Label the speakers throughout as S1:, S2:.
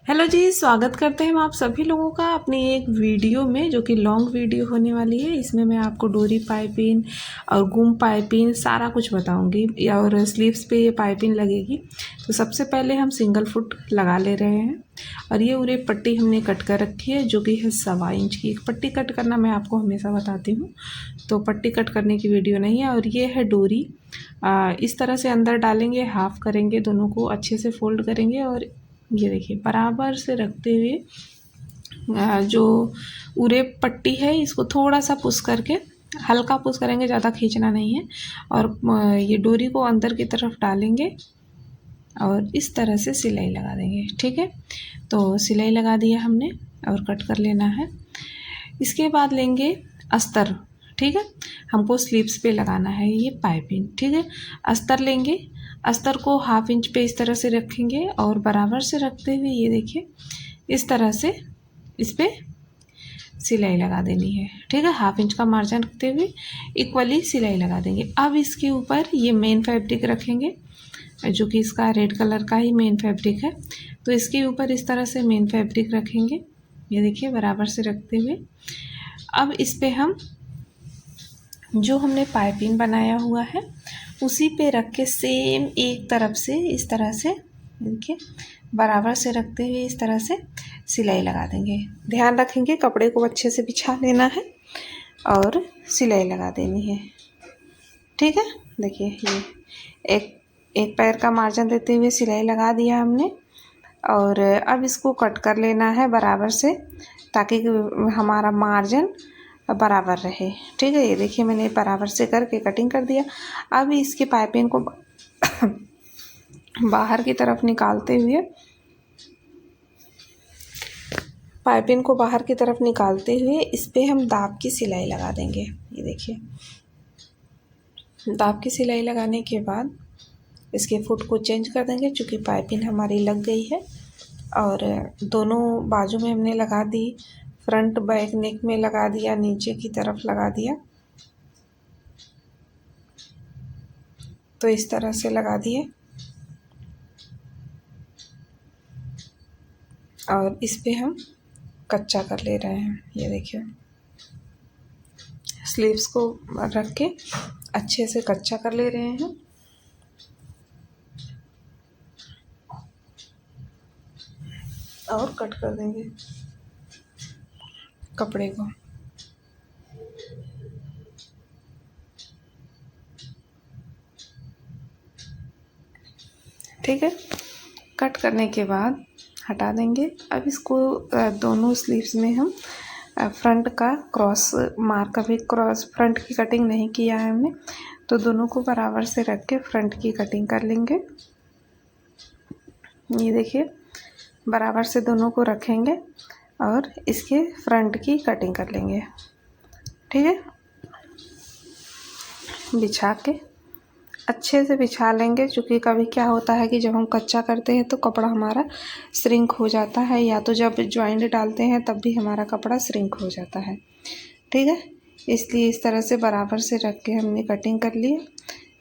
S1: Hello जी, स्वागत करते हैं हम आप सभी लोगों का अपनी एक वीडियो में, जो कि लॉन्ग वीडियो होने वाली है। इसमें मैं आपको डोरी पाइपिंग और गुम पाइपिंग सारा कुछ बताऊंगी और स्लीव्स पे ये पाइपिंग लगेगी। तो सबसे पहले हम सिंगल फुट लगा ले रहे हैं और ये उरे पट्टी हमने कट कर रखी है, जो कि है 1.25 इंच की। पट्टी कट करना मैं आपको हमेशा बताती हूँ, तो पट्टी कट करने की वीडियो नहीं है। और ये है डोरी, इस तरह से अंदर डालेंगे, हाफ करेंगे, दोनों को अच्छे से फोल्ड करेंगे और ये देखिए बराबर से रखते हुए जो उरे पट्टी है इसको थोड़ा सा पुश करके, हल्का पुश करेंगे, ज़्यादा खींचना नहीं है। और ये डोरी को अंदर की तरफ डालेंगे और इस तरह से सिलाई लगा देंगे। ठीक है, तो सिलाई लगा दिया हमने और कट कर लेना है। इसके बाद लेंगे अस्तर। ठीक है, हमको स्लीव्स पे लगाना है ये पाइपिंग। ठीक है, अस्तर लेंगे, अस्तर को 1/2 इंच पे इस तरह से रखेंगे और बराबर से रखते हुए ये देखिए इस तरह से इस पर सिलाई लगा देनी है। ठीक है, 1/2 इंच का मार्जिन रखते हुए इक्वली सिलाई लगा देंगे। अब इसके ऊपर ये मेन फैब्रिक रखेंगे, जो कि इसका रेड कलर का ही मेन फैब्रिक है। तो इसके ऊपर इस तरह से मेन फैब्रिक रखेंगे, ये देखिए बराबर से रखते हुए। अब इस पे हम जो हमने पाइपिंग बनाया हुआ है उसी पे रख के सेम एक तरफ से इस तरह से देखिए बराबर से रखते हुए इस तरह से सिलाई लगा देंगे। ध्यान रखेंगे कपड़े को अच्छे से बिछा लेना है और सिलाई लगा देनी है। ठीक है, देखिए ये एक एक पैर का मार्जिन देते हुए सिलाई लगा दिया हमने और अब इसको कट कर लेना है बराबर से, ताकि हमारा मार्जिन बराबर रहे। ठीक है, ये देखिए मैंने बराबर से करके कटिंग कर दिया। अब इसकी पाइपिंग को बाहर की तरफ निकालते हुए इस पे हम दाब की सिलाई लगा देंगे। ये देखिए दाब की सिलाई लगाने के बाद इसके फुट को चेंज कर देंगे, चूँकि पाइपिंग हमारी लग गई है। और दोनों बाजू में हमने लगा दी, फ्रंट बैक नेक में लगा दिया, नीचे की तरफ लगा दिया, तो इस तरह से लगा दिए। और इस पे हम कच्चा कर ले रहे हैं। ये देखिए स्लीव्स को रख के अच्छे से कच्चा कर ले रहे हैं और कट कर देंगे कपड़े को। ठीक है, कट करने के बाद हटा देंगे। अब इसको दोनों स्लीव्स में हम फ्रंट का क्रॉस मार्क, अभी क्रॉस फ्रंट की कटिंग नहीं किया है हमने, तो दोनों को बराबर से रख के फ्रंट की कटिंग कर लेंगे। ये देखिए बराबर से दोनों को रखेंगे और इसके फ्रंट की कटिंग कर लेंगे। ठीक है, बिछा के अच्छे से बिछा लेंगे, क्योंकि कभी क्या होता है कि जब हम कच्चा करते हैं तो कपड़ा हमारा श्रिंक हो जाता है, या तो जब जॉइंट डालते हैं तब भी हमारा कपड़ा श्रिंक हो जाता है। ठीक है, इसलिए इस तरह से बराबर से रख के हमने कटिंग कर ली।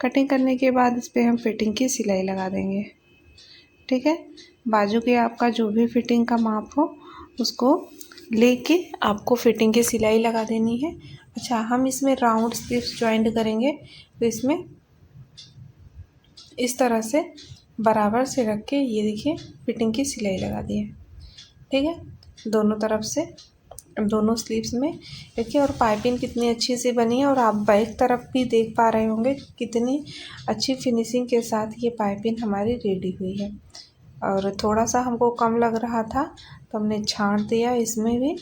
S1: कटिंग करने के बाद इस पर हम फिटिंग की सिलाई लगा देंगे। ठीक है, बाजू के आपका जो भी फिटिंग का माप हो उसको लेके आपको फिटिंग की सिलाई लगा देनी है। अच्छा, हम इसमें राउंड स्लीव्स जॉइंट करेंगे, तो इसमें इस तरह से बराबर से रख के ये देखिए फिटिंग की सिलाई लगा दी है। ठीक है, दोनों तरफ से दोनों स्लीव्स में देखिए। और पाइपिंग कितनी अच्छी सी बनी है, और आप बैक तरफ भी देख पा रहे होंगे कितनी अच्छी फिनिशिंग के साथ ये पाइपिंग हमारी रेडी हुई है। और थोड़ा सा हमको कम लग रहा था तो हमने छांट दिया इसमें भी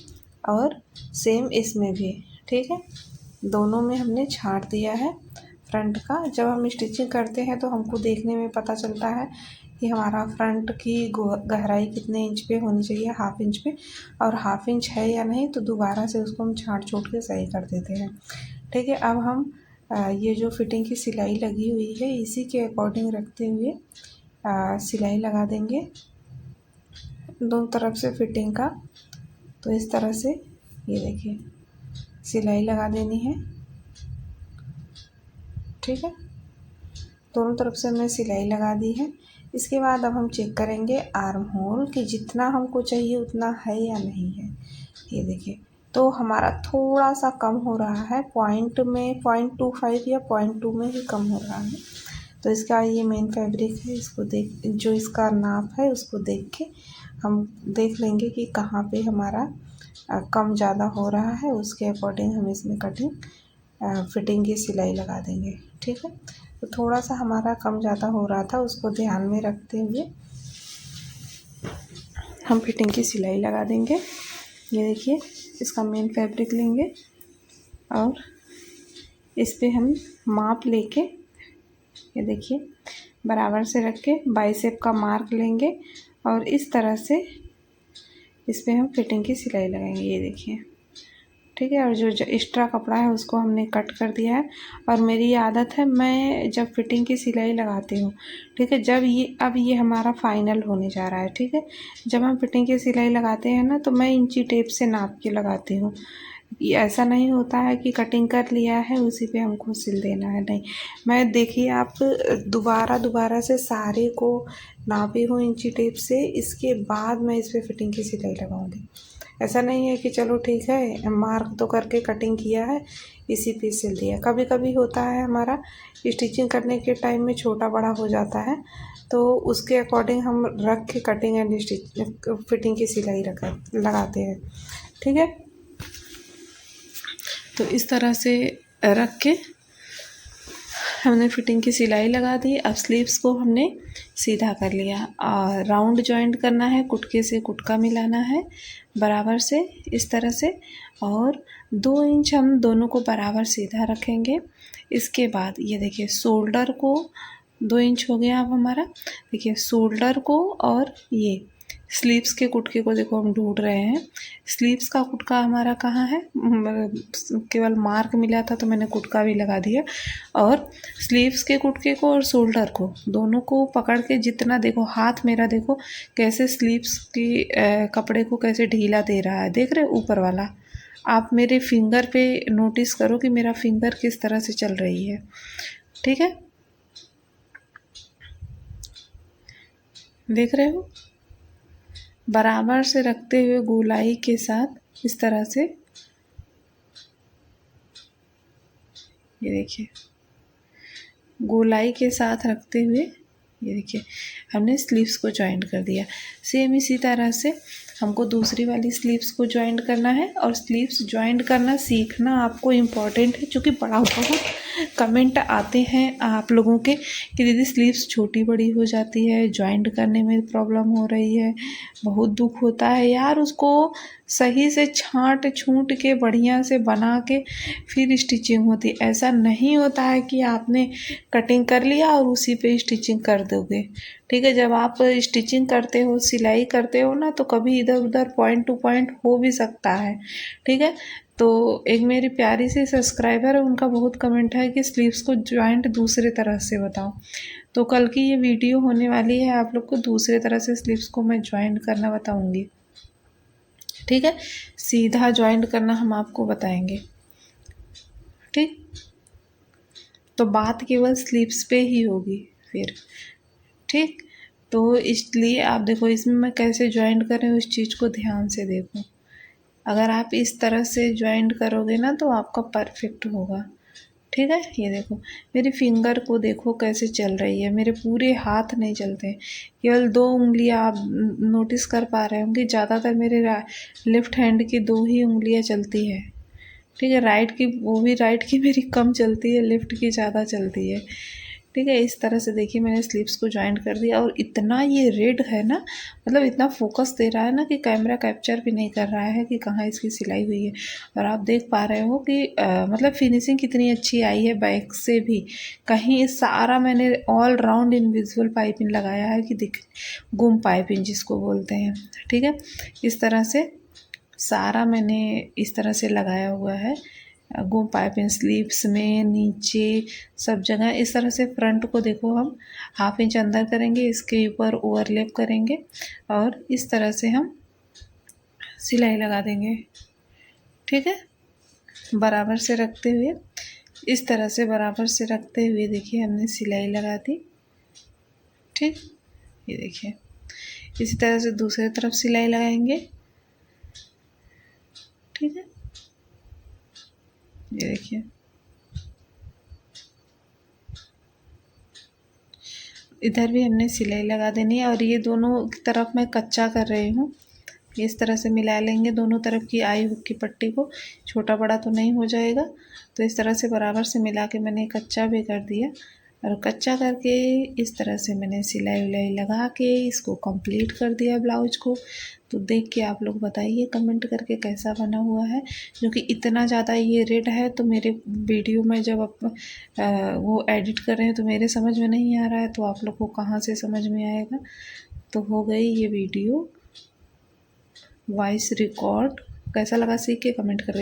S1: और सेम इसमें भी। ठीक है, दोनों में हमने छांट दिया है। फ्रंट का जब हम स्टिचिंग करते हैं तो हमको देखने में पता चलता है कि हमारा फ्रंट की गहराई कितने इंच पे होनी चाहिए, 1/2 इंच पे, और 1/2 इंच है या नहीं तो दोबारा से उसको हम छांट छूट के सही कर देते हैं। ठीक है, अब हम ये जो फिटिंग की सिलाई लगी हुई है इसी के अकॉर्डिंग रखते हुए सिलाई लगा देंगे दोनों तरफ से फिटिंग का। तो इस तरह से ये देखिए सिलाई लगा देनी है। ठीक है, दोनों तरफ से हमने सिलाई लगा दी है। इसके बाद अब हम चेक करेंगे आर्म होल कि जितना हमको चाहिए उतना है या नहीं है। ये देखिए, तो हमारा थोड़ा सा कम हो रहा है, पॉइंट में 0.25 या 0.2 में ही कम हो रहा है। तो इसका ये मेन फैब्रिक है, इसको देख, जो इसका नाप है उसको देख के हम देख लेंगे कि कहाँ पे हमारा कम ज़्यादा हो रहा है, उसके अकॉर्डिंग हम इसमें कटिंग फिटिंग की सिलाई लगा देंगे। ठीक है, तो थोड़ा सा हमारा कम ज़्यादा हो रहा था, उसको ध्यान में रखते हुए हम फिटिंग की सिलाई लगा देंगे। ये देखिए, इसका मेन फैब्रिक लेंगे और इस पे हम माप लेके, ये देखिए, बराबर से रख के बाइसेप का मार्क लेंगे और इस तरह से इस पे हम फिटिंग की सिलाई लगाएंगे। ये देखिए, ठीक है, और जो एक्स्ट्रा कपड़ा है उसको हमने कट कर दिया है। और मेरी आदत है, मैं जब फिटिंग की सिलाई लगाती हूँ, ठीक है, जब अब ये हमारा फाइनल होने जा रहा है, ठीक है, जब हम फिटिंग की सिलाई लगाते हैं ना, तो मैं इंची टेप से नाप के लगाती हूँ। ये ऐसा नहीं होता है कि कटिंग कर लिया है उसी पे हमको सिल देना है, नहीं। मैं, देखिए, आप दोबारा से सारे को नापी हूँ इंची टेप से, इसके बाद मैं इस पर फिटिंग की सिलाई लगाऊंगी। ऐसा नहीं है कि चलो ठीक है, मार्क तो करके कटिंग किया है, इसी पे सिल दिया। कभी कभी होता है हमारा स्टिचिंग करने के टाइम में छोटा बड़ा हो जाता है, तो उसके अकॉर्डिंग हम रख के कटिंग एंड फिटिंग की सिलाई लगाते हैं। ठीक है, तो इस तरह से रख के हमने फिटिंग की सिलाई लगा दी। अब स्लीव्स को हमने सीधा कर लिया और राउंड जॉइंट करना है, कुटके से कुटका मिलाना है बराबर से, इस तरह से, और 2 इंच हम दोनों को बराबर सीधा रखेंगे। इसके बाद ये देखिए, शोल्डर को 2 इंच हो गया अब हमारा। देखिए, शोल्डर को और ये स्लीव्स के कुटके को देखो हम ढूंढ रहे हैं। स्लीव्स का कुटका हमारा कहाँ है, केवल मार्क मिला था तो मैंने कुटका भी लगा दिया। और स्लीव्स के कुटके को और शोल्डर को दोनों को पकड़ के, जितना देखो हाथ मेरा देखो कैसे स्लीव्स की कपड़े को कैसे ढीला दे रहा है, देख रहे हो ऊपर वाला। आप मेरे फिंगर पे नोटिस करो कि मेरा फिंगर किस तरह से चल रही है। ठीक है, देख रहे हो, बराबर से रखते हुए गोलाई के साथ इस तरह से, ये देखिए, गोलाई के साथ रखते हुए ये देखिए हमने स्लीव्स को जॉइंट कर दिया। सेम इसी तरह से हमको दूसरी वाली स्लीव्स को जॉइंट करना है। और स्लीव्स जॉइंट करना सीखना आपको इम्पॉर्टेंट है, क्योंकि बहुत कमेंट आते हैं आप लोगों के कि दीदी स्लीव्स छोटी बड़ी हो जाती है, जॉइंट करने में प्रॉब्लम हो रही है, बहुत दुख होता है। यार, उसको सही से छांट छूट के बढ़िया से बना के फिर स्टिचिंग होती है। ऐसा नहीं होता है कि आपने कटिंग कर लिया और उसी पे स्टिचिंग कर दोगे। ठीक है, जब आप स्टिचिंग करते हो, सिलाई करते हो ना, तो कभी इधर उधर पॉइंट टू पॉइंट हो भी सकता है। ठीक है, तो एक मेरी प्यारी सी सब्सक्राइबर है, उनका बहुत कमेंट है कि स्लीव्स को जॉइंट दूसरे तरह से बताओ। तो कल की ये वीडियो होने वाली है, आप लोग को दूसरे तरह से स्लीव्स को मैं जॉइंट करना बताऊंगी। ठीक है, सीधा जॉइंट करना हम आपको बताएंगे। ठीक, तो बात केवल स्लीव्स पे ही होगी फिर। ठीक, तो इसलिए आप देखो इसमें मैं कैसे जॉइंट कर रही हूँ, इस चीज़ को ध्यान से देखो। अगर आप इस तरह से जॉइंट करोगे ना तो आपका परफेक्ट होगा। ठीक है, ये देखो मेरी फिंगर को देखो कैसे चल रही है, मेरे पूरे हाथ नहीं चलते, केवल 2 उंगलियां आप नोटिस कर पा रहे होंगे। ज़्यादातर मेरे लेफ्ट हैंड की 2 ही उंगलियां चलती है। ठीक है, राइट की, वो भी राइट की मेरी कम चलती है, लेफ्ट की ज़्यादा चलती है। ठीक है, इस तरह से देखिए मैंने स्लीव्स को जॉइंट कर दिया। और इतना ये रेड है ना, मतलब इतना फोकस दे रहा है ना कि कैमरा कैप्चर भी नहीं कर रहा है कि कहाँ इसकी सिलाई हुई है। और आप देख पा रहे हो कि मतलब फिनिशिंग कितनी अच्छी आई है बैक से भी। कहीं सारा मैंने ऑल राउंड इनविजिबल पाइपिंग लगाया है कि दिख, गुम पाइपिंग जिसको बोलते हैं। ठीक है, इस तरह से सारा मैंने इस तरह से लगाया हुआ है, गुम पाइपिंग स्लीव्स में, नीचे, सब जगह। इस तरह से फ्रंट को देखो हम 1/2 इंच अंदर करेंगे, इसके ऊपर ओवरलैप करेंगे और इस तरह से हम सिलाई लगा देंगे। ठीक है, बराबर से रखते हुए, इस तरह से बराबर से रखते हुए देखिए हमने सिलाई लगा दी। ठीक, ये देखिए, इसी तरह से दूसरी तरफ सिलाई लगाएंगे। ठीक है, ये देखिए, इधर भी हमने सिलाई लगा देनी है। और ये दोनों तरफ मैं कच्चा कर रही हूँ। इस तरह से मिला लेंगे दोनों तरफ की आई हुक की पट्टी को, छोटा बड़ा तो नहीं हो जाएगा। तो इस तरह से बराबर से मिला के मैंने कच्चा भी कर दिया। और कच्चा करके इस तरह से मैंने सिलाई उलाई लगा के इसको कंप्लीट कर दिया ब्लाउज को। तो देख के आप लोग बताइए कमेंट करके कैसा बना हुआ है। जो कि इतना ज़्यादा ये रेड है तो मेरे वीडियो में जब वो एडिट कर रहे हैं तो मेरे समझ में नहीं आ रहा है, तो आप लोग को कहाँ से समझ में आएगा। तो हो गई ये वीडियो वॉइस रिकॉर्ड। कैसा लगा सीख के कमेंट कर